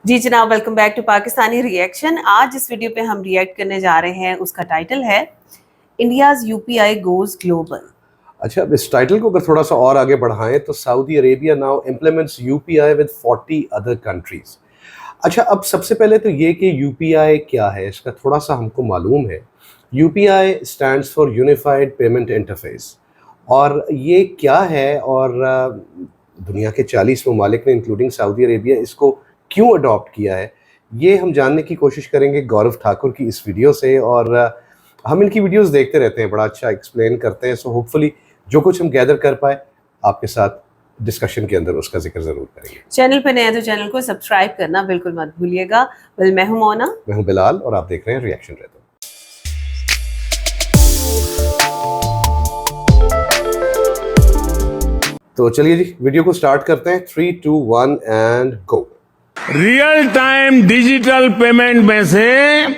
जी जनाब, welcome back to Pakistani reaction. आज जिस वीडियो पे हम रिएक्ट करने जा रहे हैं उसका टाइटल है इंडियाज यूपीआई गोज ग्लोबल। अच्छा, अब इस टाइटल को अगर थोड़ा सा और आगे बढ़ाएं तो Saudi Arabia now implements UPI with 40 other countries. अच्छा, अब सबसे पहले तो ये कि यूपीआई क्या है, इसका थोड़ा सा हमको मालूम है। UPI stands for unified payment interface. और ये क्या है और दुनिया के 40 ममालिक ने इंक्लूडिंग सऊदी अरेबिया इसको क्यों अडॉप्ट किया है, ये हम जानने की कोशिश करेंगे गौरव ठाकुर की इस वीडियो से। और हम इनकी वीडियोस देखते रहते हैं, बड़ा अच्छा एक्सप्लेन करते हैं। सो होपफुली जो कुछ हम गैदर कर पाए आपके साथ डिस्कशन के अंदर उसका जिक्र जरूर करेंगे। चैनल पे नए हैं तो चैनल को सब्सक्राइब करना बिल्कुल मत भूलिएगा। मैं हूं मोना, मैं हूं बिलाल और आप देख रहे हैं रिएक्शन रहता। तो चलिए जी, वीडियो को स्टार्ट करते हैं। 3, 2, 1 and go. Real time digital payment में से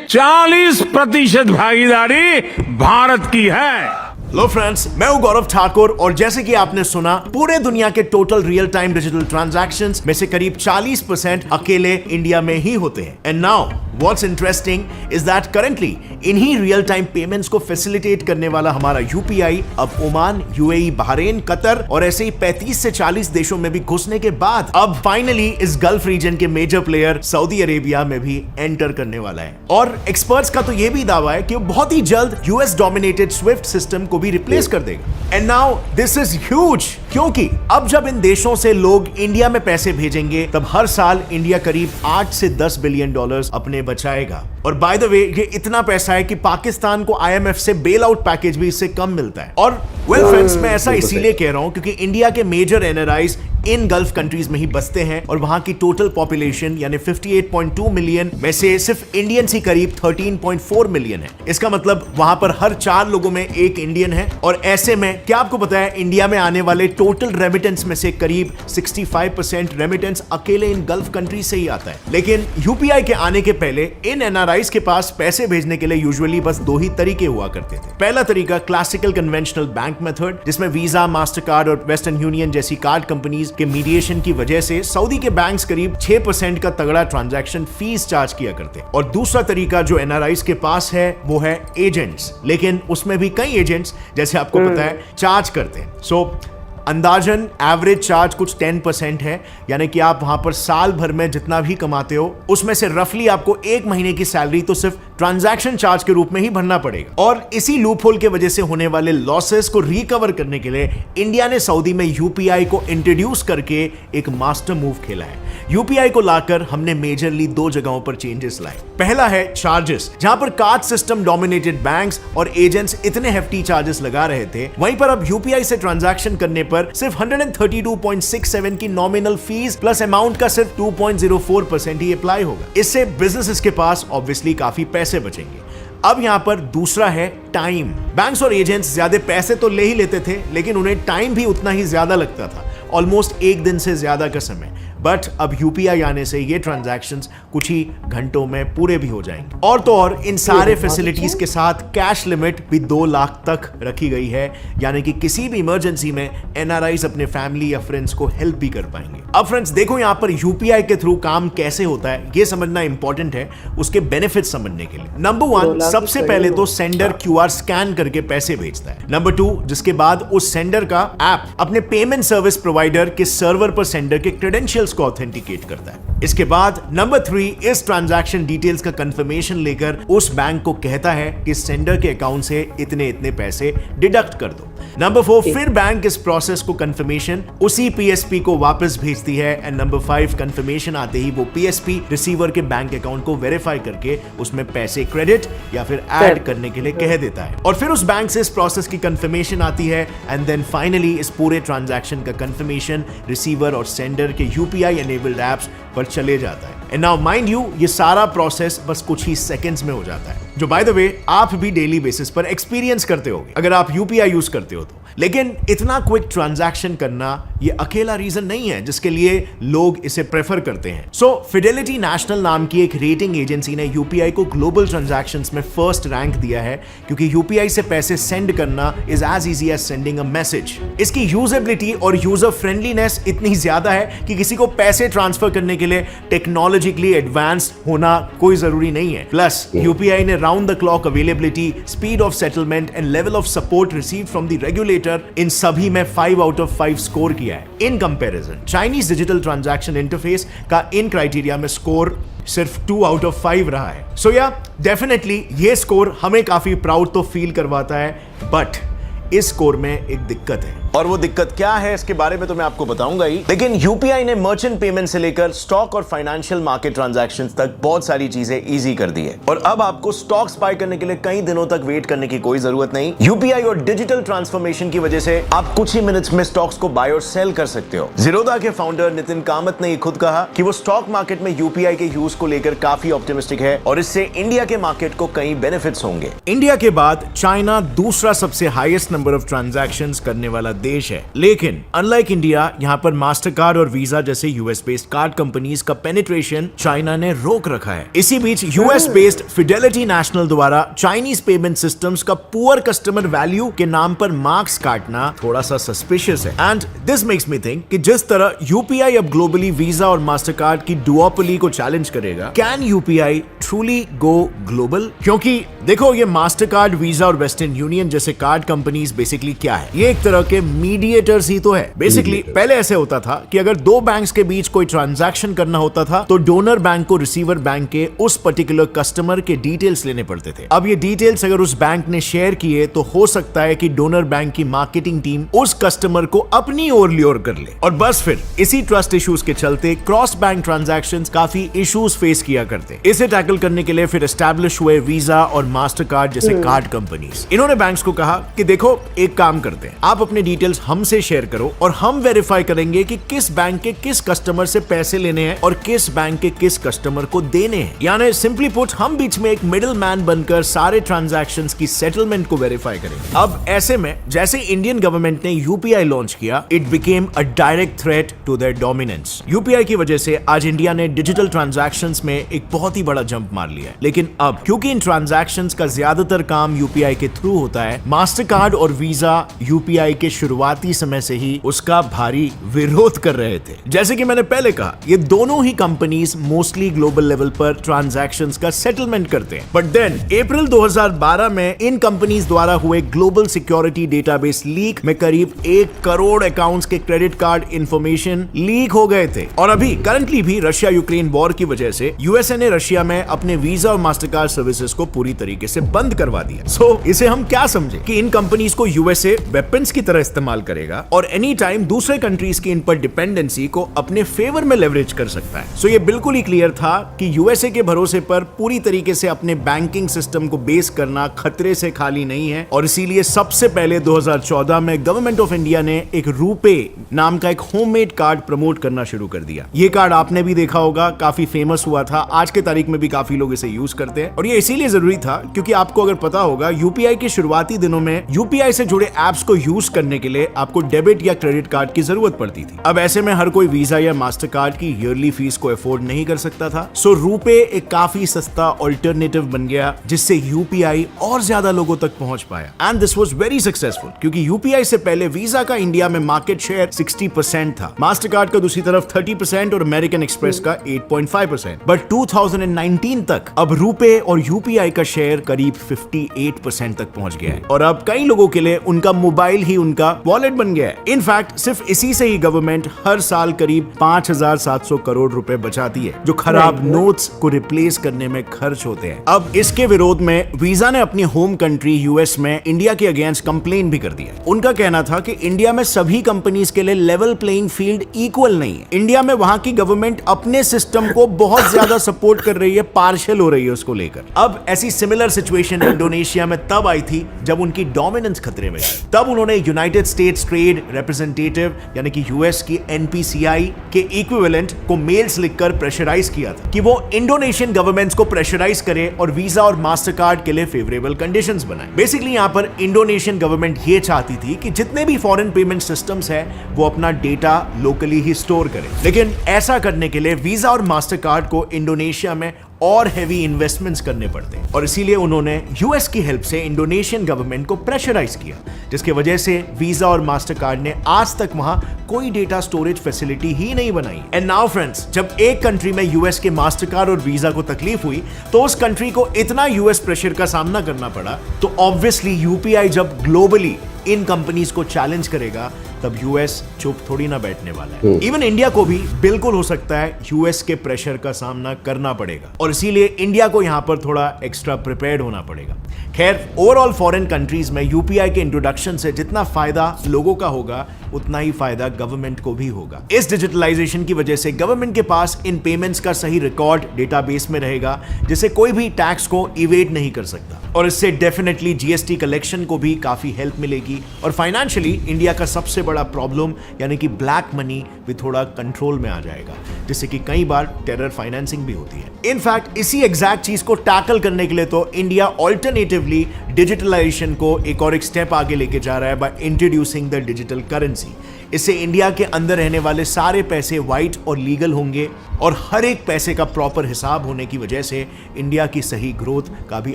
40% भागीदारी भारत की है। हेलो फ्रेंड्स, मैं हूं गौरव ठाकुर और जैसे कि आपने सुना, पूरे दुनिया के total real time digital transactions में से करीब 40% अकेले इंडिया में ही होते हैं। And now what's interesting is that currently इन्हीं रियल टाइम पेमेंट्स को फैसिलिटेट करने वाला हमारा यूपीआई अब ओमान, यूएई, बहरीन, कतर और ऐसे ही 35 से 40 देशों में भी घुसने के बाद अब फाइनली इस गल्फ रीजन के मेजर प्लेयर सऊदी अरेबिया में भी एंटर करने वाला है। और एक्सपर्ट्स का तो यह भी दावा है कि वो बहुत ही जल्द यूएस डोमिनेटेड स्विफ्ट सिस्टम को भी रिप्लेस कर देगा। And now this is huge, क्योंकि अब जब इन देशों से लोग इंडिया में पैसे भेजेंगे तब हर साल इंडिया करीब 8 से 10 बिलियन डॉलर्स अपने बचाएगा। और बाय द वे, ये इतना पैसा है कि पाकिस्तान को आईएमएफ से बेल आउट पैकेज भी इससे कम मिलता है। और वेल फ्रेंड्स, मैं ऐसा इसीलिए कह रहा हूं क्योंकि इंडिया के मेजर एनआरआईज इन गल्फ कंट्रीज में ही बसते हैं और वहां की टोटल पॉपुलेशन यानी 58.2 मिलियन में से सिर्फ इंडियंस ही करीब 13.4 मिलियन है। इसका मतलब वहां पर हर 4 लोगों में एक इंडियन है। और ऐसे में क्या आपको पता है, इंडिया में आने वाले टोटल रेमिटेंस में से करीब 65% रेमिटेंस अकेले इन गल्फ कंट्रीज से ही आता है। लेकिन यूपीआई के आने के पहले इन एनआरआईज के पास पैसे भेजने के लिए यूजुअली बस 2 ही तरीके हुआ करते थे। पहला तरीका क्लासिकल कन्वेंशनल बैंक मेथड, जिसमें वीजा, मास्टर कार्ड और वेस्टर्न यूनियन जैसी कार्ड कंपनीज के मीडिएशन की वजह से सऊदी के बैंक्स करीब 6% का तगड़ा ट्रांजैक्शन फीस चार्ज किया करते हैं। और दूसरा तरीका जो एनआरआईज के पास है वो है एजेंट्स, लेकिन उसमें भी कई एजेंट्स जैसे आपको पता है चार्ज करते हैं। सो अंदाजन एवरेज चार्ज कुछ 10% है, यानी कि आप वहां पर साल भर में जितना भी कमाते हो उसमें से रफली आपको 1 महीने की सैलरी तो सिर्फ ट्रांजैक्शन चार्ज के रूप में ही भरना पड़ेगा। और इसी लूपहोल के वजह से होने वाले लॉसेस को रिकवर करने के लिए इंडिया ने सऊदी में यूपीआई को इंट्रोड्यूस करके एक मास्टर मूव खेला है। यूपीआई को लाकर हमने मेजरली 2 जगहों पर चेंजेस लाए। पहला है चार्जेस, जहां पर कार्ड सिस्टम डोमिनेटेड बैंक्स और एजेंट्स इतने हेफ्टी चार्जेस लगा रहे थे, वहीं पर अब यूपीआई से ट्रांजैक्शन करने पर सिर्फ 132.67 की नॉमिनल फीस प्लस अमाउंट का सिर्फ 2.04% ही अप्लाई होगा। इससे बिजनेसेस के पास ऑब्वियसली काफी पैसे बचेंगे। अब यहां पर दूसरा है टाइम। बैंक्स और एजेंट्स ज्यादा पैसे तो ले ही लेते थे, लेकिन उन्हें टाइम भी उतना ही ज्यादा लगता था, ऑलमोस्ट 1 दिन से ज्यादा का समय। बट अब यूपीआई आने से ये ट्रांजैक्शंस कुछ ही घंटों में पूरे भी हो जाएंगे। और तो और इन सारे फैसिलिटीज के साथ कैश लिमिट भी 2 लाख तक रखी गई है, यानी कि किसी भी इमरजेंसी में एनआरआईज अपने फैमिली या फ्रेंड्स को हेल्प भी कर पाएंगे। अब फ्रेंड्स देखो, यहां पर यूपीआई के थ्रू काम कैसे होता है ये समझना इंपॉर्टेंट है उसके बेनिफिट्स समझने के लिए। नंबर 1, सबसे पहले तो सेंडर क्यूआर स्कैन करके पैसे भेजता है। नंबर 2, जिसके बाद उस सेंडर का ऐप अपने पेमेंट सर्विस प्रोवाइडर के सर्वर पर सेंडर के क्रेडेंशियल्स को ऑथेंटिकेट करता है। इसके बाद नंबर 3, इस ट्रांजैक्शन डिटेल्स का कंफर्मेशन लेकर उस बैंक को कहता है कि सेंडर के अकाउंट से इतने इतने पैसे डिडक्ट कर दो। नंबर 4, फिर बैंक इस प्रोसेस को कंफर्मेशन उसी पीएसपी को वापस भेजती है। एंड नंबर 5, कंफर्मेशन आते ही वो पीएसपी रिसीवर के बैंक अकाउंट को वेरीफाई करके उसमें पैसे क्रेडिट या फिर ऐड करने के लिए कह देता है। और फिर उस बैंक से इस प्रोसेस की कंफर्मेशन आती है एंड देन फाइनली इस पूरे ट्रांजैक्शन का कंफर्मेशन रिसीवर और सेंडर के यूपीआई एनेबल्ड एप्स पर चले जाता है। एंड नाउ माइंड यू, ये सारा प्रोसेस बस कुछ ही सेकंड्स में हो जाता है, जो बाय द वे आप भी डेली बेसिस पर एक्सपीरियंस करते होगे अगर आप यूपीआई यूज करते हो तो। लेकिन इतना क्विक ट्रांजैक्शन करना ये अकेला रीजन नहीं है जिसके लिए लोग इसे प्रेफर करते हैं। सो फिडेलिटी नेशनल नाम की एक रेटिंग एजेंसी ने यूपीआई को ग्लोबल ट्रांजैक्शंस में फर्स्ट रैंक दिया है, क्योंकि यूपीआई से पैसे सेंड करना is as easy as sending a message. इसकी यूजेबिलिटी और यूजर फ्रेंडलीनेस इतनी ज्यादा है कि किसी को पैसे ट्रांसफर करने के लिए टेक्नोलॉजिकली एडवांस होना कोई जरूरी नहीं है। प्लस यूपीआई ने round the clock availability, speed of settlement and level of support receive from the regulator, इन सभी में 5 आउट ऑफ 5 स्कोर किया है। In comparison Chinese digital transaction interface का इन क्राइटेरिया में स्कोर सिर्फ 2 आउट ऑफ 5 रहा है। सो या डेफिनेटली ये स्कोर हमें काफी प्राउड तो फील करवाता है, बट इस स्कोर में एक दिक्कत है, और वो दिक्कत क्या है इसके बारे में तो मैं आपको बताऊंगा ही। लेकिन यूपीआई ने मर्चेंट पेमेंट से लेकर स्टॉक और फाइनेंशियल मार्केट ट्रांजैक्शंस तक बहुत सारी चीजें इजी कर दी है, और अब आपको स्टॉक्स बाय करने के लिए कई दिनों तक वेट करने की कोई जरूरत नहीं। यूपीआई और डिजिटल ट्रांसफॉर्मेशन की वजह से आप कुछ ही मिनट्स में स्टॉक्स को बाय और सेल कर सकते हो। ज़ीरोधा के फाउंडर नितिन कामत ने खुद कहा कि वो स्टॉक मार्केट में यूपीआई के यूज को लेकर काफी ऑप्टिमिस्टिक है, और इससे इंडिया के मार्केट को कई बेनिफिट्स होंगे। इंडिया के बाद चाइना दूसरा सबसे हाईएस्ट नंबर ऑफ ट्रांजैक्शंस करने वाला देश है, लेकिन अनलाइक इंडिया यहां पर मास्टर कार्ड और वीजा जैसे यूएस बेस्ड कार्ड कंपनीज का पेनिट्रेशन चाइना ने रोक रखा है। इसी बीच यूएस बेस्ड फिडेलिटी नेशनल द्वारा चाइनीज पेमेंट सिस्टम्स का पुअर कस्टमर वैल्यू के नाम पर मार्क्स काटना थोड़ा सा सस्पिशियस है। And this makes me think कि जिस तरह यूपीआई अब ग्लोबली वीजा और मास्टर कार्ड की डुओपोली को चैलेंज करेगा, can UPI truly go global? क्योंकि देखो, ये मास्टर कार्ड, वीजा और वेस्टर्न यूनियन जैसे कार्ड कंपनीज बेसिकली क्या है? ये एक तरह के मीडिएटर्स ही तो है। बेसिकली पहले ऐसे होता था कि अगर दो बैंक्स के बीच कोई ट्रांजैक्शन करना होता था तो डोनर बैंक को रिसीवर बैंक के उस पर्टिकुलर कस्टमर के डिटेल्स लेने पड़ते थे। अब ये डिटेल्स अगर उस बैंक ने शेयर किए तो हो सकता है कि डोनर बैंक की मार्केटिंग टीम उस कस्टमर को अपनी ओर ल्योर कर ले, और बस फिर इसी ट्रस्ट इश्यूज के चलते क्रॉस बैंक ट्रांजैक्शंस काफी इश्यूज फेस किया करते। इसे टैकल करने के लिए फिर एस्टैब्लिश हुए वीजा और मास्टर कार्ड जैसे कार्ड कंपनीज। इन्होंने बैंक्स को कहा कि देखो, एक काम करते हैं, आप अपने डिटेल्स हमसे शेयर करो और हम वेरीफाई करेंगे कि किस बैंक के किस कस्टमर से पैसे लेने हैं और किस बैंक के किस कस्टमर को देने हैं। यानी सिंपली पुट, हम बीच में एक मिडिल मैन बनकर सारे ट्रांजैक्शंस की सेटलमेंट को वेरीफाई करेंगे। अब ऐसे में जैसे इंडियन गवर्नमेंट ने यूपीआई लॉन्च किया, it became a direct threat to their dominance. UPI की वजह से आज इंडिया ने डिजिटल ट्रांजैक्शंस में एक बहुत ही बड़ा जंप मार लिया है। लेकिन अब क्योंकि इन ट्रांजैक्शंस का ज्यादातर काम यूपीआई के थ्रू होता है, मास्टर कार्ड और वीजा यूपीआई के शुरुआती समय से ही उसका भारी विरोध कर रहे थे। जैसे कि मैंने पहले कहा, ये दोनों ही कंपनीज मोस्टली ग्लोबल लेवल पर ट्रांजैक्शंस का सेटलमेंट करते हैं। बट देन अप्रैल 2012 में इन कंपनीज द्वारा हुए ग्लोबल सिक्योरिटी डेटाबेस लीक में करीब 1 करोड़ अकाउंट्स के क्रेडिट कार्ड इंफॉर्मेशन लीक हो गए थे। और अभी करंटली भी रशिया यूक्रेन वॉर की वजह से यूएसए ने रशिया में अपने वीजा और मास्टर कार्ड सर्विसेज को पूरी तरीके से बंद करवा दिया। सो इसे हम क्या समझे कि इन कंपनीज को यूएसए वेपन्स की तरह इस्तेमाल करेगा और एनी टाइम दूसरे कंट्रीज की इन पर डिपेंडेंसी को अपने फेवर में लेवरेज कर सकता है। सो ये बिल्कुल ही क्लियर था कि यूएसए के भरोसे पर पूरी तरीके से अपने बैंकिंग सिस्टम को बेस करना खतरे से खाली नहीं है, और इसीलिए सबसे पहले 2014 में गवर्नमेंट ऑफ इंडिया ने एक रूपे नाम का एक होममेड कार्ड प्रमोट करना शुरू कर दिया। ये कार्ड आपने भी देखा होगा, काफी फेमस हुआ था, आज के तारीख में भी काफी लोग इसे यूज करते हैं। और ये इसीलिए जरूरी था क्योंकि आपको अगर पता होगा, यूपीआई के शुरुआती दिनों में यूपीआई से जुड़े एप्स को यूज करने के लिए आपको डेबिट या क्रेडिट कार्ड की जरूरत पड़ती थी। अब ऐसे में हर कोई वीजा या मास्टर कार्ड की ईयरली फीस को अफोर्ड नहीं कर सकता था। सो रूपे एक काफी सस्ता ऑल्टरनेटिव बन गया जिससे यूपीआई और ज्यादा लोगों तक पहुंच पाया। And this was very successful क्योंकि यूपीआई से पहले वीजा का इंडिया में मार्केट शेयर 60% था, मास्टर कार्ड का दूसरी तरफ 30% और अमेरिकन एक्सप्रेस का 8.5%। बट 2019 तक अब रूपे और यूपीआई का शेयर करीब 58% तक पहुंच गया है, और अब कई लोगों के लिए उनका मोबाइल ही उनका वॉलेट बन गया है। इनफैक्ट सिर्फ इसी से ही गवर्नमेंट हर साल करीब 5,700 करोड़ रुपए बचाती है जो खराब नोट्स को रिप्लेस करने में खर्च होते हैं। अब इसके विरोध में वीजा ने अपनी होम कंट्री यूएस में इंडिया के अगेंस्ट कंप्लेन भी कर दिया। उनका कहना था कि इंडिया में सभी कंपनीज के लिए लेवल प्लेइंग फील्ड इक्वल नहीं है। इंडिया में वहां की गवर्नमेंट अपने सिस्टम को बहुत ज्यादा सपोर्ट कर रही है, पार्शियल हो रही है उसको लेकर। अब ऐसी सिमिलर सिचुएशन इंडोनेशिया में तब आई थी जब उनकी डोमिनेंस खतरे में थी। तब उन्होंने यूनाइटेड स्टेट्स ट्रेड रिप्रेजेंटेटिव यानी कि यूएस की NPCI के इक्विवेलेंट को मेल्स लिखकर प्रेशराइज किया था कि वो इंडोनेशियन गवर्नमेंट्स को प्रेशराइज करे और वीजा और मास्टर कार्ड के लिए फेवरेबल कंडीशंस बनाए। बेसिकली यहाँ पर इंडोनेशियन गवर्नमेंट ये चाहती थी कि जितने भी फॉरेन पेमेंट सिस्टम्स है वो अपना डेटा लोकली ही स्टोर करें, लेकिन ऐसा करने के लिए वीजा और मास्टर कार्ड को इंडोनेशिया में और हेवी इन्वेस्टमेंट्स करने पड़ते हैं और इसीलिए उन्होंने यूएस की हेल्प से इंडोनेशियन गवर्नमेंट को प्रेशराइज किया, जिसकी वजह से वीजा और मास्टर कार्ड ने आज तक वहां कोई डेटा स्टोरेज फैसिलिटी ही नहीं बनाई। एंड नाउ फ्रेंड्स, जब एक कंट्री में यूएस के मास्टर कार्ड और वीजा को तकलीफ हुई तो उस कंट्री को इतना यूएस प्रेशर का सामना करना पड़ा, तो ऑब्वियसली यूपीआई जब ग्लोबली इन कंपनीज को चैलेंज करेगा तब यूएस चुप थोड़ी ना बैठने वाला है। इवन इंडिया को भी बिल्कुल हो सकता है यूएस के प्रेशर का सामना करना पड़ेगा और इसीलिए इंडिया को यहां पर थोड़ा एक्स्ट्रा प्रिपेयर्ड होना पड़ेगा। खैर, ओवरऑल फॉरेन कंट्रीज में यूपीआई के इंट्रोडक्शन से जितना फायदा लोगों का होगा उतना ही फायदा गवर्नमेंट को भी होगा। इस डिजिटलाइजेशन की वजह से गवर्नमेंट के पास इन पेमेंट्स का सही रिकॉर्ड डेटाबेस में रहेगा, जिससे कोई भी टैक्स को इवेड नहीं कर सकता और इससे डेफिनेटली जीएसटी कलेक्शन को भी काफी हेल्प मिलेगी और फाइनेंशियली इंडिया का सबसे बड़ा प्रॉब्लम यानी कि ब्लैक मनी भी थोड़ा कंट्रोल में आ जाएगा, जिससे कि कई बार टेरर फाइनेंसिंग भी होती है। इनफैक्ट इसी एग्जैक्ट चीज को टैकल करने के लिए तो इंडिया ऑल्टरनेटिवली डिजिटलाइजेशन को एक स्टेप आगे लेके जा रहा है by introducing the digital currency. इससे इंडिया के अंदर रहने वाले सारे पैसे वाइट और लीगल होंगे और हर एक पैसे का प्रॉपर हिसाब होने की वजह से इंडिया की सही ग्रोथ का भी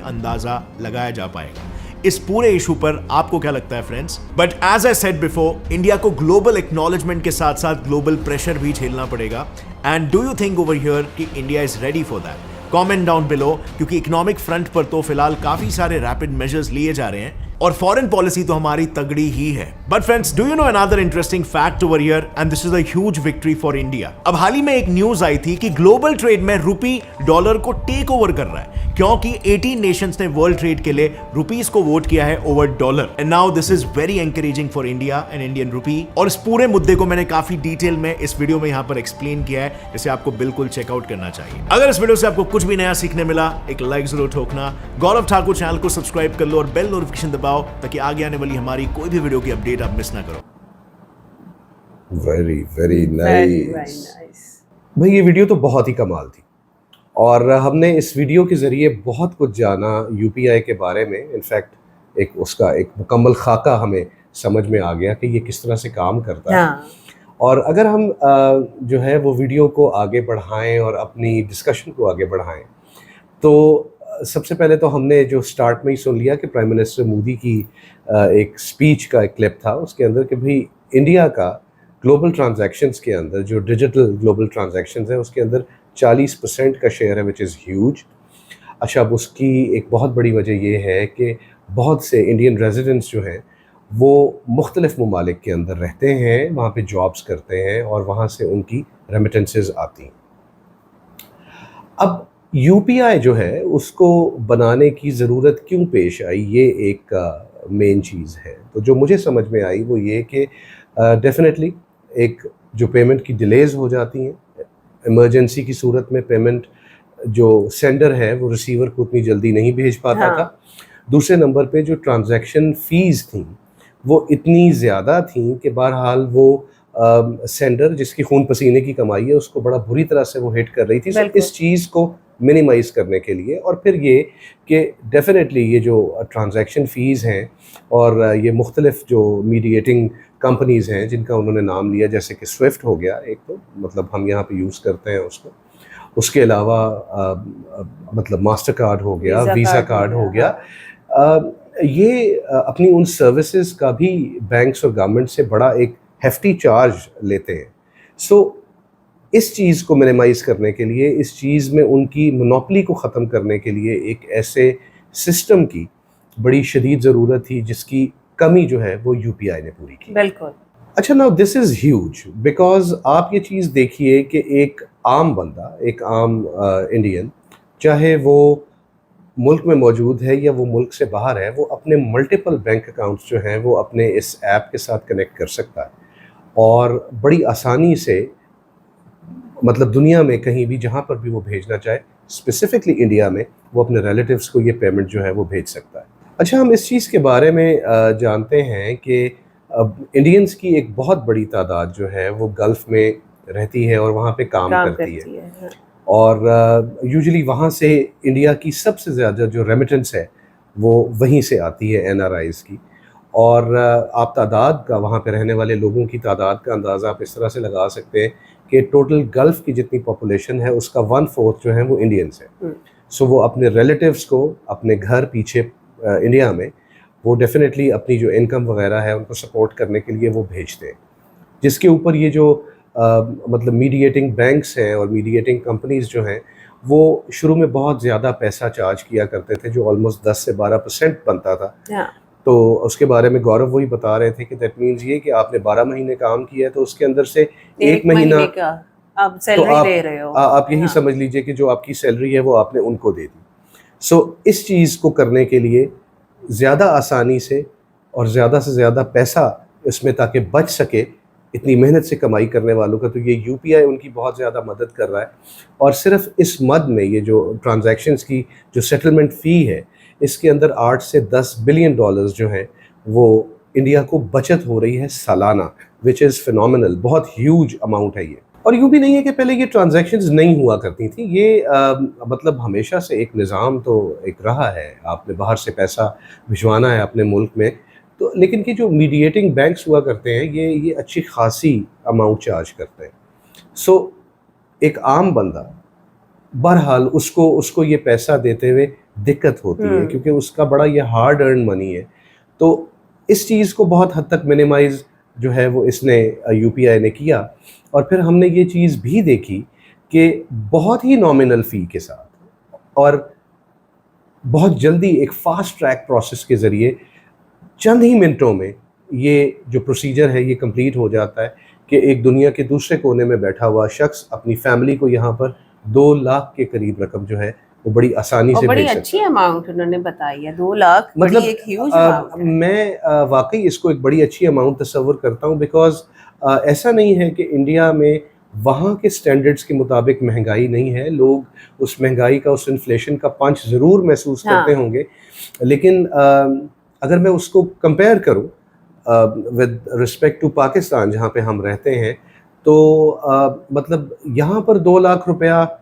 अंदाजा लगाया जा पाएगा। इस पूरे इशू पर आपको क्या लगता है friends? But as I said before, India को ग्लोबल एक्नॉलेजमेंट के साथ साथ ग्लोबल प्रेशर भी झेलना पड़ेगा। And do you think over here कि India is ready for that? Comment down below, क्योंकि इकोनॉमिक फ्रंट पर तो फिलहाल काफी सारे रैपिड मेजर्स लिए जा रहे हैं और फॉरेन पॉलिसी तो हमारी तगड़ी ही है। But friends, do you know another interesting fact over here, and this is a huge victory for India. अब हाल ही में एक न्यूज आई थी कि ग्लोबल ट्रेड में रुपी डॉलर को टेक ओवर कर रहा है, क्योंकि 18 नेशंस ने वर्ल्ड ट्रेड के लिए रुपीस को वोट किया है over dollar. And now this is very encouraging for India and Indian rupee. और इस पूरे मुद्दे को मैंने काफी डिटेल में इस वीडियो में यहां पर एक्सप्लेन किया है, जिसे आपको बिल्कुल चेकआउट करना चाहिए। अगर इस वीडियो से आपको कुछ भी नया सीखने मिला, एक लाइक जरूर ठोकना। गौरव ठाकुर चैनल को सब्सक्राइब कर लो और बेल नोटिफिकेशन दबाओ, ताकि आगे आने वाली हमारी कोई भी वीडियो की अपडेट आप मिस ना करो। Very very Very nice nice. भाई, ये वीडियो तो बहुत ही कमाल थी और हमने इस वीडियो के ज़रिए बहुत कुछ जाना यूपीआई के बारे में। इनफैक्ट एक मुकम्मल खाका हमें समझ में आ गया कि ये किस तरह से काम करता है। हाँ, और अगर हम जो है वो वीडियो को आगे बढ़ाएं और अपनी डिस्कशन को आगे बढ़ाएं, तो सबसे पहले तो हमने जो स्टार्ट में ही सुन लिया कि प्राइम मिनिस्टर मोदी की एक स्पीच का एक क्लिप था, उसके अंदर कि भाई इंडिया का ग्लोबल ट्रांजैक्शंस के अंदर जो डिजिटल ग्लोबल ट्रांजैक्शंस है उसके अंदर 40% का शेयर है, विच इज़ ह्यूज। अच्छा, अब उसकी एक बहुत बड़ी वजह ये है कि बहुत से इंडियन रेजिडेंट्स जो हैं वो मुख्तलिफ ममालिक के अंदर रहते हैं, वहाँ पे जॉब्स करते हैं और वहाँ से उनकी रेमिटेंसेस आती हैं। अब यूपीआई जो है उसको बनाने की ज़रूरत क्यों पेश आई, ये एक मेन चीज़ है। तो जो मुझे समझ में आई वो ये कि डेफिनेटली एक जो पेमेंट की डिलेज़ हो जाती हैं, इमरजेंसी की सूरत में पेमेंट जो सेंडर है वो रिसीवर को उतनी जल्दी नहीं भेज पाता हाँ। था। दूसरे नंबर पे जो ट्रांजैक्शन फ़ीस थी वो इतनी ज़्यादा थी कि बहरहाल वो सेंडर जिसकी खून पसीने की कमाई है उसको बड़ा बुरी तरह से वो हिट कर रही थी। सो बिल्कुल। इस चीज़ को मिनिमाइज करने के लिए और फिर ये कि डेफिनेटली ये जो ट्रांजैक्शन फ़ीस हैं और ये मुख्तलिफ जो मीडिएटिंग कंपनीज़ हैं जिनका उन्होंने नाम लिया, जैसे कि स्विफ्ट हो गया एक, तो मतलब हम यहाँ पे यूज़ करते हैं उसको, उसके अलावा मतलब मास्टर कार्ड हो गया, वीज़ा कार्ड हो गया, ये अपनी उन सर्विसेज का भी बैंक्स और गवर्नमेंट से बड़ा एक हेफ्टी चार्ज लेते हैं। सो इस चीज़ को मिनिमाइज़ करने के लिए, इस चीज़ में उनकी मोनोपोली को ख़त्म करने के लिए एक ऐसे सिस्टम की बड़ी शदीद ज़रूरत थी जिसकी कमी जो है वो यूपीआई ने पूरी की। बिल्कुल। अच्छा, now this is huge because आप ये चीज़ देखिए कि एक आम बंदा, एक आम इंडियन, चाहे वो मुल्क में मौजूद है या वो मुल्क से बाहर है, वो अपने मल्टीपल बैंक अकाउंट्स जो हैं वो अपने इस ऐप के साथ कनेक्ट कर सकता है और बड़ी आसानी से मतलब दुनिया में कहीं भी जहाँ पर भी वो भेजना चाहे, स्पेसिफिकली इंडिया में, वो अपने रिलेटिव्स को ये पेमेंट जो है वो भेज सकता है। अच्छा, हम इस चीज़ के बारे में जानते हैं कि अब इंडियंस की एक बहुत बड़ी तादाद जो है वो गल्फ़ में रहती है और वहाँ पे काम करती है। हाँ। और यूजुअली वहाँ से इंडिया की सबसे ज़्यादा जो रेमिटेंस है वो वहीं से आती है, एनआरआईज़ की। और आप तादाद का, वहाँ पे रहने वाले लोगों की तादाद का अंदाज़ा आप इस तरह से लगा सकते हैं कि टोटल गल्फ़ की जितनी पॉपुलेशन है उसका 1/4 जो है वो इंडियंस है। सो वो अपने रिलेटिव्स को अपने घर पीछे इंडिया में वो डेफिनेटली अपनी जो इनकम वगैरह है उनको सपोर्ट करने के लिए वो भेजते हैं, जिसके ऊपर ये जो मतलब मीडिएटिंग बैंक्स हैं और मीडिएटिंग कंपनीज़ जो हैं वो शुरू में बहुत ज़्यादा पैसा चार्ज किया करते थे, जो ऑलमोस्ट 10 से 12% बनता था। हाँ। तो उसके बारे में गौरव वही बता रहे थे कि दैट मीन्स ये कि आपने 12 महीने काम किया है तो उसके अंदर से एक महीना का आप सैलरी दे रहे हो। आप यही हाँ। समझ लीजिए कि जो आपकी सैलरी है वो आपने उनको दे दी। सो इस चीज़ को करने के लिए ज़्यादा आसानी से और ज़्यादा से ज़्यादा पैसा इसमें ताकि बच सके, इतनी मेहनत से कमाई करने वालों का, तो ये यूपीआई उनकी बहुत ज़्यादा मदद कर रहा है। और सिर्फ इस मद में ये जो ट्रांजैक्शंस की जो सेटलमेंट फ़ी है, इसके अंदर 8 से 10 बिलियन डॉलर्स जो हैं वो इंडिया को बचत हो रही है सालाना, विच इज़ फिनोमिनल। बहुत ह्यूज अमाउंट है ये। और यूँ भी नहीं है कि पहले ये ट्रांजैक्शंस नहीं हुआ करती थी, ये मतलब हमेशा से एक निज़ाम तो एक रहा है, आपने बाहर से पैसा भिजवाना है अपने मुल्क में, तो लेकिन कि जो मीडिएटिंग बैंक्स हुआ करते हैं ये अच्छी खासी अमाउंट चार्ज करते हैं। सो एक आम बंदा बहरहाल उसको ये पैसा देते हुए दिक्कत होती है, क्योंकि उसका बड़ा ये हार्ड अर्न मनी है। तो इस चीज़ को बहुत हद तक मिनिमाइज़ जो है वो इसने यूपीआई ने किया। और फिर हमने ये चीज़ भी देखी कि बहुत ही नॉमिनल फ़ी के साथ और बहुत जल्दी एक फ़ास्ट ट्रैक प्रोसेस के ज़रिए चंद ही मिनटों में ये जो प्रोसीजर है ये कंप्लीट हो जाता है कि एक दुनिया के दूसरे कोने में बैठा हुआ शख्स अपनी फैमिली को यहाँ पर 2 लाख के करीब रकम जो है वो बड़ी आसानी से बड़ी भेज अच्छी सकता है। अमाउंट उन्होंने बताई है, 2 लाख मतलब बड़ी एक ह्यूज अमाउंट है। मैं वाकई इसको एक बड़ी अच्छी अमाउंट तस्वर करता हूँ, बिकॉज ऐसा नहीं है कि इंडिया में वहाँ के स्टैंडर्ड्स के मुताबिक महंगाई नहीं है। लोग उस महंगाई का, उस इन्फ्लेशन का पंच ज़रूर महसूस करते होंगे, लेकिन अगर मैं उसको कंपेयर करूँ विद रिस्पेक्ट टू पाकिस्तान जहाँ पे हम रहते हैं, तो मतलब यहाँ पर 2 लाख रुपया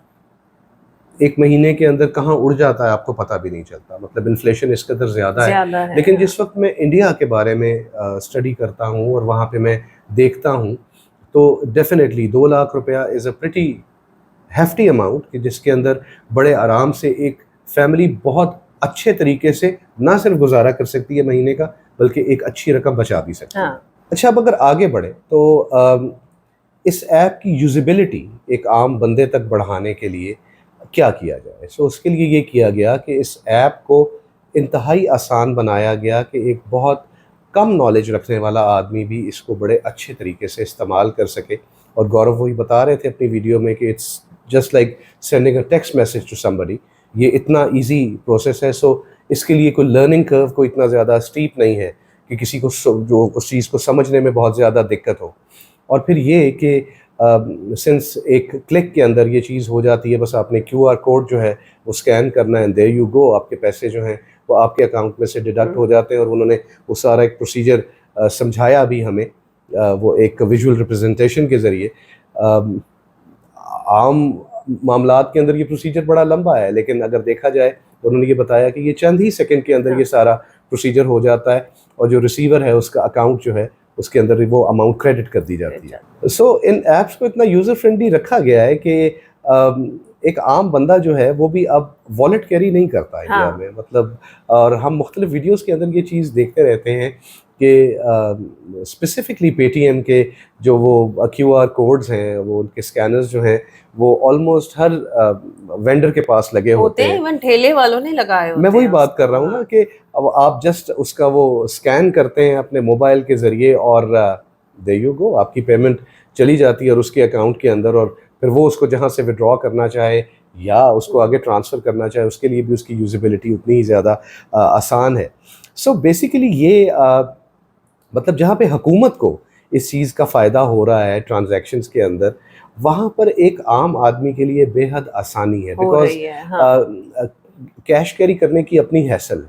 एक महीने के अंदर कहाँ उड़ जाता है आपको पता भी नहीं चलता। मतलब इन्फ्लेशन इस कदर ज़्यादा है। लेकिन जिस वक्त मैं इंडिया के बारे में स्टडी करता हूँ और वहाँ पे मैं देखता हूँ, तो डेफिनेटली 2 लाख रुपया is a pretty hefty amount कि जिसके अंदर बड़े आराम से एक फैमिली बहुत अच्छे तरीके से ना सिर्फ गुजारा कर सकती है महीने का, बल्कि एक अच्छी रकम बचा भी सकती है। अच्छा, अब अगर आगे बढ़े तो इस ऐप की यूजिबिलिटी एक आम बंदे तक बढ़ाने के लिए क्या किया जाए। सो उसके लिए ये किया गया कि इस ऐप को इंतहाई आसान बनाया गया कि एक बहुत कम नॉलेज रखने वाला आदमी भी इसको बड़े अच्छे तरीके से इस्तेमाल कर सके। और गौरव वही बता रहे थे अपनी वीडियो में कि it's just like sending a text message to somebody. ये इतना इजी प्रोसेस है। सो इसके लिए कोई लर्निंग कर्व को इतना ज़्यादा स्टीप नहीं है कि किसी को जो उस चीज़ को समझने में बहुत ज़्यादा दिक्कत हो। और फिर ये कि सिंस एक क्लिक के अंदर ये चीज़ हो जाती है, बस आपने QR कोड जो है वो स्कैन करना है, देयर यू गो, आपके पैसे जो हैं वो आपके अकाउंट में से डिडक्ट हो जाते हैं। और उन्होंने वो सारा एक प्रोसीजर समझाया भी हमें, वो एक विजुअल रिप्रेजेंटेशन के ज़रिए। आम मामलात के अंदर ये प्रोसीजर बड़ा लंबा है, लेकिन अगर देखा जाए तो उन्होंने ये बताया कि ये चंद ही सेकंड के अंदर ये सारा प्रोसीजर हो जाता है और जो रिसीवर है उसका अकाउंट जो है उसके अंदर वो अमाउंट क्रेडिट कर दी जाती है। सो इन ऐप्स को इतना यूज़र फ्रेंडली रखा गया है कि एक आम बंदा जो है वो भी अब वॉलेट कैरी नहीं करता इंडिया में। मतलब और हम मुख्तलिफ वीडियोज़ के अंदर ये चीज़ देखते रहते हैं कि स्पेसिफिकली पेटीएम के जो वो QR कोड्स हैं, वो उनके स्कैनर्स जो हैं वो ऑलमोस्ट हर वेंडर के पास लगे होते हैं। इवन ठेले वालों ने लगाए होते मैं वही हैं बात कर रहा हूँ ना कि अब आप जस्ट उसका वो स्कैन करते हैं अपने मोबाइल के ज़रिए और देयर यू गो, आपकी पेमेंट चली जाती है और उसके अकाउंट के अंदर। और फिर वो उसको जहाँ से विड्रॉ करना चाहे या उसको आगे ट्रांसफ़र करना चाहे, उसके लिए भी उसकी यूजिबिलिटी उतनी ही ज़्यादा आसान है। सो बेसिकली ये मतलब जहाँ पे हुकूमत को इस चीज़ का फ़ायदा हो रहा है ट्रांजैक्शंस के अंदर, वहाँ पर एक आम आदमी के लिए बेहद आसानी है, बिकॉज कैश कैरी करने की अपनी हैसल है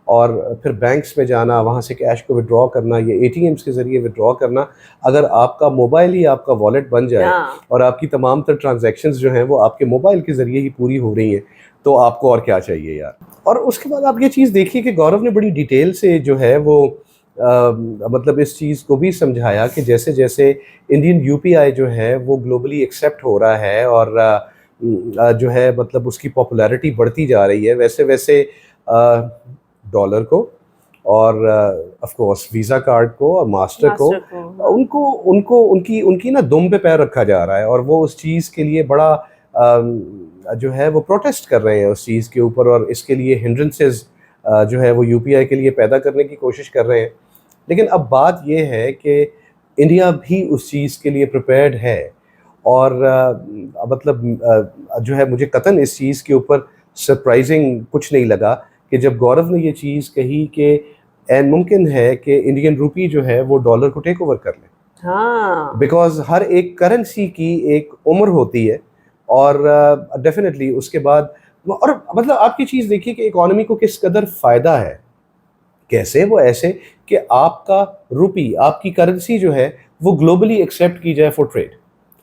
और फिर बैंक्स में जाना, वहाँ से कैश को विड्रॉ करना या एटीएम्स के ज़रिए विड्रॉ करना, अगर आपका मोबाइल ही आपका वॉलेट बन जाए हाँ। और आपकी तमाम तर ट्रांजैक्शंस जो हैं वो आपके मोबाइल के ज़रिए ही पूरी हो रही हैं, तो आपको और क्या चाहिए यार। और उसके बाद आप ये चीज़ देखिए कि गौरव ने बड़ी डिटेल से जो है वो मतलब इस चीज़ को भी समझाया कि जैसे जैसे इंडियन यूपीआई जो है वो ग्लोबली एक्सेप्ट हो रहा है और जो है मतलब उसकी पॉपुलैरिटी बढ़ती जा रही है, वैसे वैसे डॉलर को और ऑफ कोर्स वीज़ा कार्ड को और मास्टर को उनको उनको उनकी उनकी ना दुम पे पैर रखा जा रहा है और वो उस चीज़ के लिए बड़ा जो है वो प्रोटेस्ट कर रहे हैं उस चीज़ के ऊपर, और इसके लिए हिंड्रेंसेस जो है वो यूपीआई के लिए पैदा करने की कोशिश कर रहे हैं। लेकिन अब बात ये है कि इंडिया भी उस चीज़ के लिए प्रिपेयर्ड है और मतलब जो है मुझे कतन इस चीज़ के ऊपर सरप्राइजिंग कुछ नहीं लगा कि जब गौरव ने ये चीज़ कही कि एन मुमकिन है कि इंडियन रूपी जो है वो डॉलर को टेक ओवर कर ले। हाँ, बिकॉज हर एक करेंसी की एक उम्र होती है और डेफिनेटली उसके बाद और मतलब आपकी चीज़ देखिए कि इकोनॉमी को किस कदर फ़ायदा है। कैसे? वो ऐसे कि आपका रुपी, आपकी करेंसी जो है वो ग्लोबली एक्सेप्ट की जाए फॉर ट्रेड।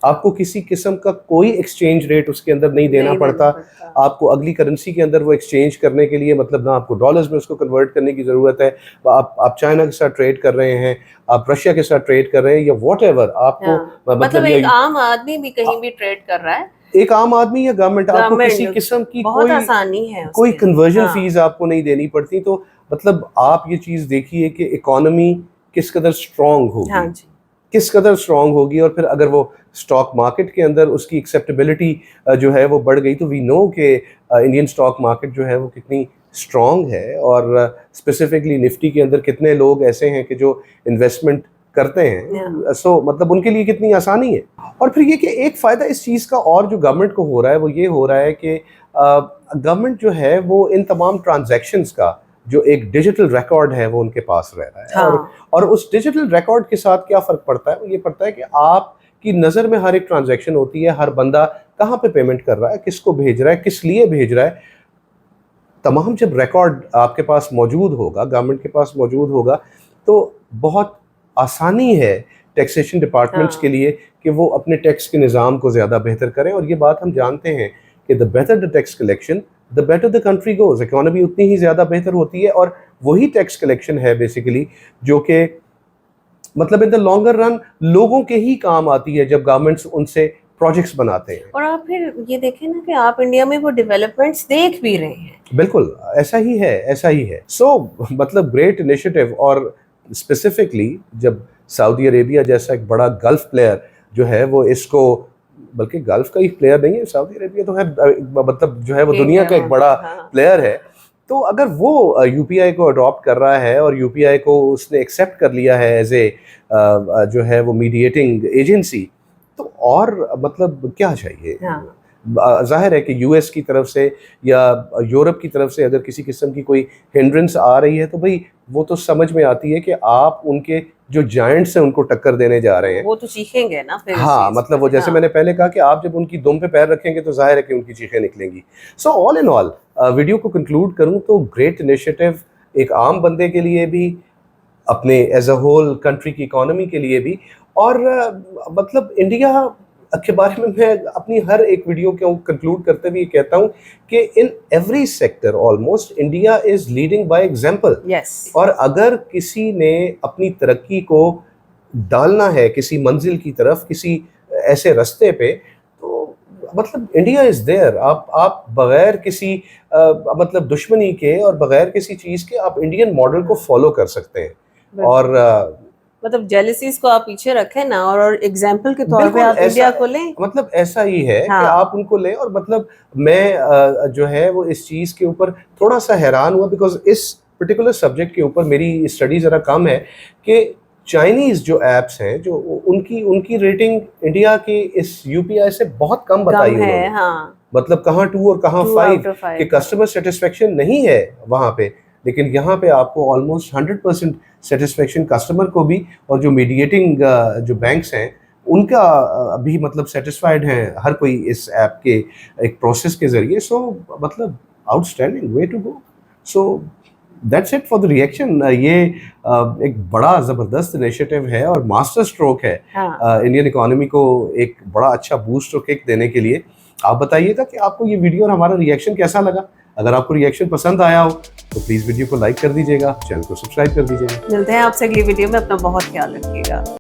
आपको किसी किस्म का कोई एक्सचेंज रेट उसके अंदर नहीं देना पड़ता। आपको अगली करेंसी के अंदर वो एक्सचेंज करने के लिए मतलब ना आपको डॉलर्स में उसको कन्वर्ट करने की ज़रूरत है। आप चाइना के साथ ट्रेड कर रहे हैं, आप रशिया के साथ ट्रेड कर रहे हैं या व्हाटएवर आपको हाँ। मतलब एक आम आदमी भी कहीं भी ट्रेड कर रहा है, एक आम आदमी या गवर्नमेंट, आपको किसी किस्म की बहुत आसानी है, कोई कन्वर्जन फीस आपको नहीं देनी पड़ती। तो मतलब आप ये चीज़ देखिए कि इकोनॉमी किस कदर स्ट्रॉन्ग होगी। हाँ जी। किस कदर स्ट्रॉन्ग होगी और फिर अगर वो स्टॉक मार्केट के अंदर उसकी एक्सेप्टेबिलिटी जो है वो बढ़ गई तो वी नो कि इंडियन स्टॉक मार्केट जो है वो कितनी स्ट्रॉन्ग है और स्पेसिफिकली निफ्टी के अंदर कितने लोग ऐसे हैं कि जो इन्वेस्टमेंट करते हैं। सो मतलब उनके लिए कितनी आसानी है। और फिर ये कि एक फ़ायदा इस चीज़ का और जो गवर्नमेंट को हो रहा है वो ये हो रहा है कि गवर्नमेंट जो है वो इन तमाम ट्रांजैक्शंस का जो एक डिजिटल रिकॉर्ड है वो उनके पास रह रहा है। हाँ। और उस डिजिटल रिकॉर्ड के साथ क्या फ़र्क पड़ता है? वो ये पड़ता है कि आपकी नज़र में हर एक ट्रांजैक्शन होती है, हर बंदा कहाँ पे पेमेंट कर रहा है, किसको भेज रहा है, किस लिए भेज रहा है। तमाम जब रिकॉर्ड आपके पास मौजूद होगा, गवर्नमेंट के पास मौजूद होगा, तो बहुत आसानी है टैक्सेशन डिपार्टमेंट्स के लिए कि वो अपने टैक्स के निज़ाम को ज़्यादा बेहतर करें। और ये बात हम जानते हैं कि the better the tax collection the better the country goes. Economy उतनी ही ज़्यादा बेहतर होती है और वही टैक्स कलेक्शन है बेसिकली जो कि मतलब इन द लॉन्गर रन लोगों के ही काम आती है जब गवर्नमेंट्स उनसे प्रोजेक्ट्स बनाते हैं। और आप फिर ये देखें ना कि आप इंडिया में वो डेवलपमेंट्स देख भी रहे हैं। बिल्कुल ऐसा ही है, ऐसा ही है। सो मतलब ग्रेट इनिशिएटिव। और स्पेसिफिकली जब सऊदी अरेबिया जैसा एक बड़ा गल्फ प्लेयर जो है वो इसको, बल्कि गल्फ का ही प्लेयर नहीं है, सऊदी अरेबिया तो है मतलब जो है वो दुनिया का एक बड़ा प्लेयर है। तो अगर वो यूपीआई को अडॉप्ट कर रहा है और यूपीआई को उसने एक्सेप्ट कर लिया है एज ए जो है वो मीडिएटिंग एजेंसी, तो और मतलब क्या चाहिए। जाहिर है कि यूएस की तरफ से या यूरोप की तरफ से अगर किसी किस्म की कोई हिंड्रेंस आ रही है तो भाई वो तो समझ में आती है कि आप उनके जो जायंट्स हैं उनको टक्कर देने जा रहे हैं, वो तो चीखेंगे ना फिर। हाँ मतलब वो जैसे मैंने पहले कहा कि आप जब उनकी दुम पे पैर रखेंगे तो जाहिर है कि उनकी चीखें निकलेंगी। So all in all video को कंक्लूड करूं तो ग्रेट इनिशिएटिव, एक आम बंदे के लिए भी, अपने एज अ होल कंट्री की इकोनॉमी के लिए भी। और मतलब इंडिया के बारे में मैं अपनी हर एक वीडियो को कंक्लूड करते हुए कहता हूं कि in every sector almost India is leading by example. और अगर किसी ने अपनी तरक्की को डालना है किसी मंजिल की तरफ, किसी ऐसे रास्ते पे, तो मतलब इंडिया इज देयर। आप बगैर किसी मतलब दुश्मनी के और बगैर किसी चीज के आप इंडियन मॉडल को फॉलो कर सकते हैं। और मतलब जेलसीज को आप पीछे रखें ना और एग्जाम्पल के तौर पे आप इंडिया को लें। मतलब ऐसा ही है कि आप उनको लें। और मतलब मैं जो है वो इस चीज़ के ऊपर थोड़ा सा हैरान हुआ बिकॉज इस पर्टिकुलर सब्जेक्ट के ऊपर मेरी स्टडी ज़रा कम है कि चाइनीज़ जो ऐप्स हैं जो उनकी रेटिंग इंडिया की इस यूपीआई से बहुत कम बताई है। मतलब कहाँ 2 और कहाँ 5 कि कस्टमर सेटिस्फेक्शन नहीं है वहाँ पे, लेकिन यहाँ पे आपको ऑलमोस्ट 100% सेटिस्फेक्शन कस्टमर को भी और जो मीडिएटिंग जो बैंक्स हैं उनका भी मतलब सेटिस्फाइड हैं हर कोई इस ऐप के एक प्रोसेस के ज़रिए। सो मतलब outstanding way to go. So that's it for the reaction. ये एक बड़ा ज़बरदस्त इनिशिएटिव है और मास्टर स्ट्रोक है इंडियन इकोनॉमी को एक बड़ा अच्छा बूस्ट और किक देने के लिए। आप बताइएगा कि आपको ये वीडियो और हमारा रिएक्शन कैसा लगा। अगर आपको रिएक्शन पसंद आया हो तो प्लीज़ वीडियो को लाइक कर दीजिएगा, चैनल को सब्सक्राइब कर दीजिएगा। मिलते हैं आपसे अगली वीडियो में, अपना बहुत ख्याल रखिएगा।